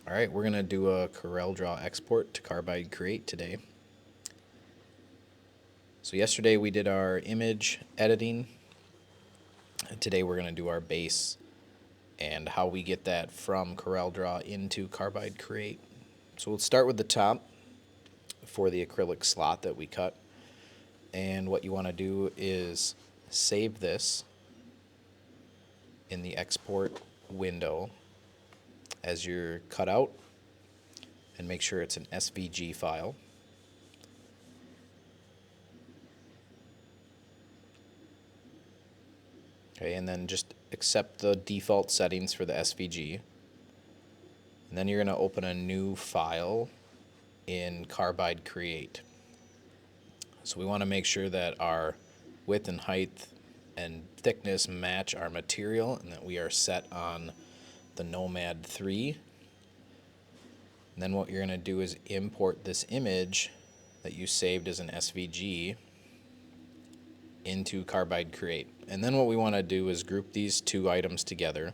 Alright, we're going to do a CorelDraw export to Carbide Create today. So yesterday we did our image editing, and today we're going to do our base and how we get that from CorelDraw into Carbide Create. So we'll start with the top for the acrylic slot that we cut, and what you want to do is save this in the export window as your cutout and make sure it's an SVG file. Okay, and then just accept the default settings for the SVG. And then you're going to open a new file in Carbide Create. So we want to make sure that our width and height and thickness match our material and that we are set on the Nomad 3. And then what you're going to do is import this image that you saved as an SVG into Carbide Create. And then what we want to do is group these two items together.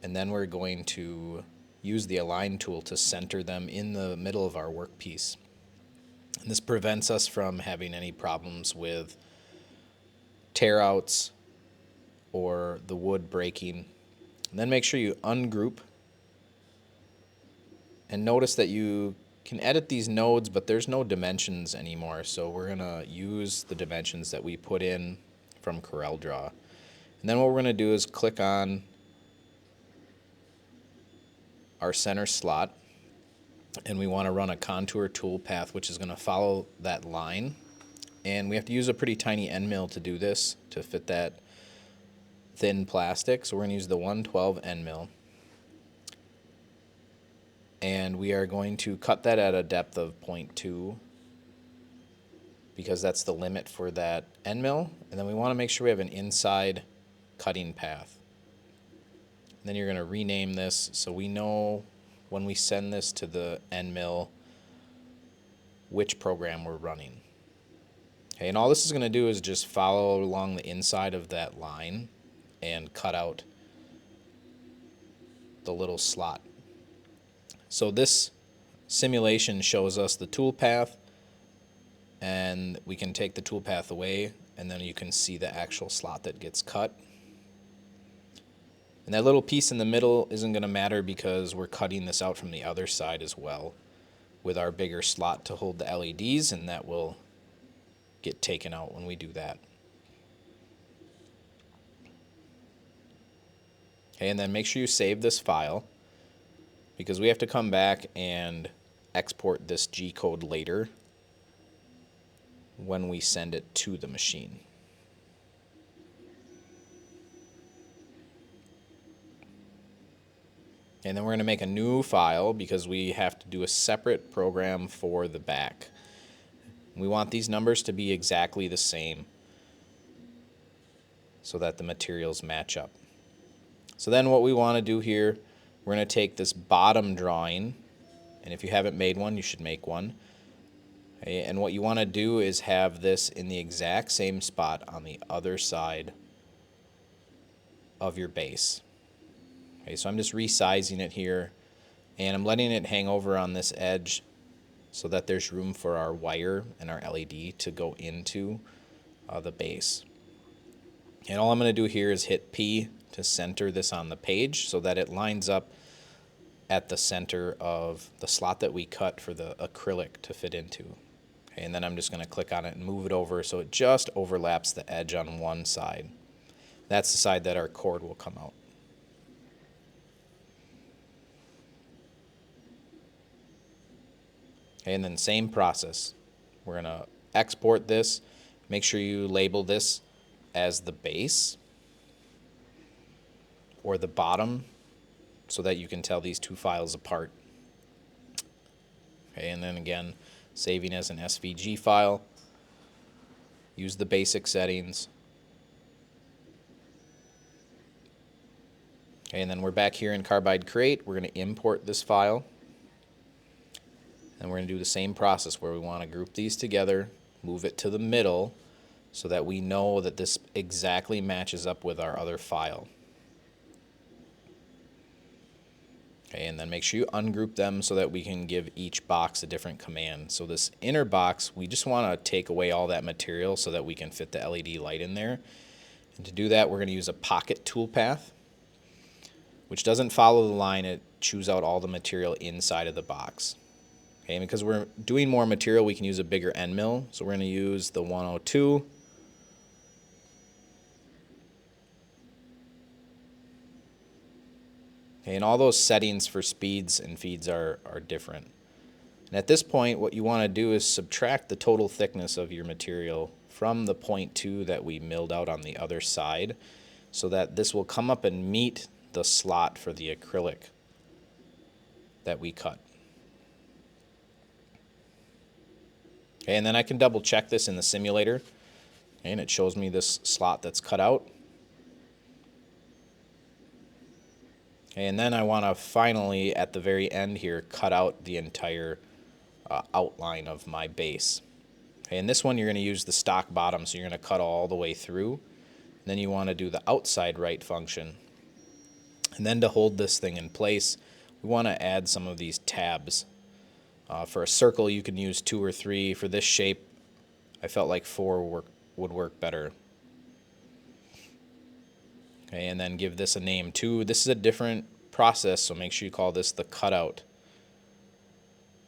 And then we're going to use the Align tool to center them in the middle of our workpiece. And this prevents us from having any problems with tear outs or the wood breaking. And then make sure you ungroup and notice that you can edit these nodes, but there's no dimensions anymore, so we're going to use the dimensions that we put in from CorelDraw. And then what we're going to do is click on our center slot, and we want to run a contour toolpath which is going to follow that line, and we have to use a pretty tiny end mill to do this to fit that thin plastic, so we're going to use the 112 end mill. And we are going to cut that at a depth of 0.2 because that's the limit for that end mill. And then we want to make sure we have an inside cutting path. And then you're going to rename this so we know when we send this to the end mill which program we're running. Okay, and all this is going to do is just follow along the inside of that line and cut out the little slot. So this simulation shows us the toolpath, and we can take the toolpath away, and then you can see the actual slot that gets cut. And that little piece in the middle isn't going to matter because we're cutting this out from the other side as well with our bigger slot to hold the LEDs, and that will get taken out when we do that. Okay, and then make sure you save this file, because we have to come back and export this G-code later when we send it to the machine. And then we're going to make a new file because we have to do a separate program for the back. We want these numbers to be exactly the same so that the materials match up. So then what we want to do here, we're going to take this bottom drawing, and if you haven't made one, you should make one. Okay, and what you want to do is have this in the exact same spot on the other side of your base. Okay, so I'm just resizing it here, and I'm letting it hang over on this edge so that there's room for our wire and our LED to go into the base. And all I'm going to do here is hit P to center this on the page so that it lines up at the center of the slot that we cut for the acrylic to fit into. Okay, and then I'm just going to click on it and move it over so it just overlaps the edge on one side. That's the side that our cord will come out. Okay, and then same process. We're going to export this. Make sure you label this as the base or the bottom so that you can tell these two files apart. Okay, and then again, saving as an SVG file. Use the basic settings. Okay, and then we're back here in Carbide Create. We're going to import this file. And we're going to do the same process where we want to group these together, move it to the middle so that we know that this exactly matches up with our other file. Okay, and then make sure you ungroup them so that we can give each box a different command. So this inner box, we just want to take away all that material so that we can fit the LED light in there. And to do that, we're going to use a pocket toolpath, which doesn't follow the line. It chews out all the material inside of the box. Okay, and because we're doing more material, we can use a bigger end mill. So we're going to use the 102. Okay, and all those settings for speeds and feeds are different. And at this point, what you want to do is subtract the total thickness of your material from the 0.2 that we milled out on the other side, so that this will come up and meet the slot for the acrylic that we cut. Okay, and then I can double check this in the simulator, okay, and it shows me this slot that's cut out. Okay, and then I want to finally, at the very end here, cut out the entire outline of my base. Okay, and this one you're going to use the stock bottom, so you're going to cut all the way through. And then you want to do the outside right function. And then to hold this thing in place, we want to add some of these tabs. For a circle, you can use 2 or 3. For this shape, I felt like 4 would work better. Okay, and then give this a name too. This is a different process, so make sure you call this the cutout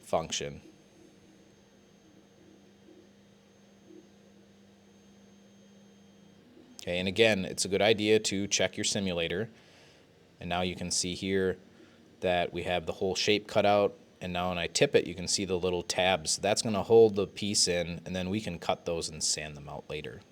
function. Okay, and again, it's a good idea to check your simulator. And now you can see here that we have the whole shape cut out, and now when I tip it, you can see the little tabs. That's going to hold the piece in, and then we can cut those and sand them out later.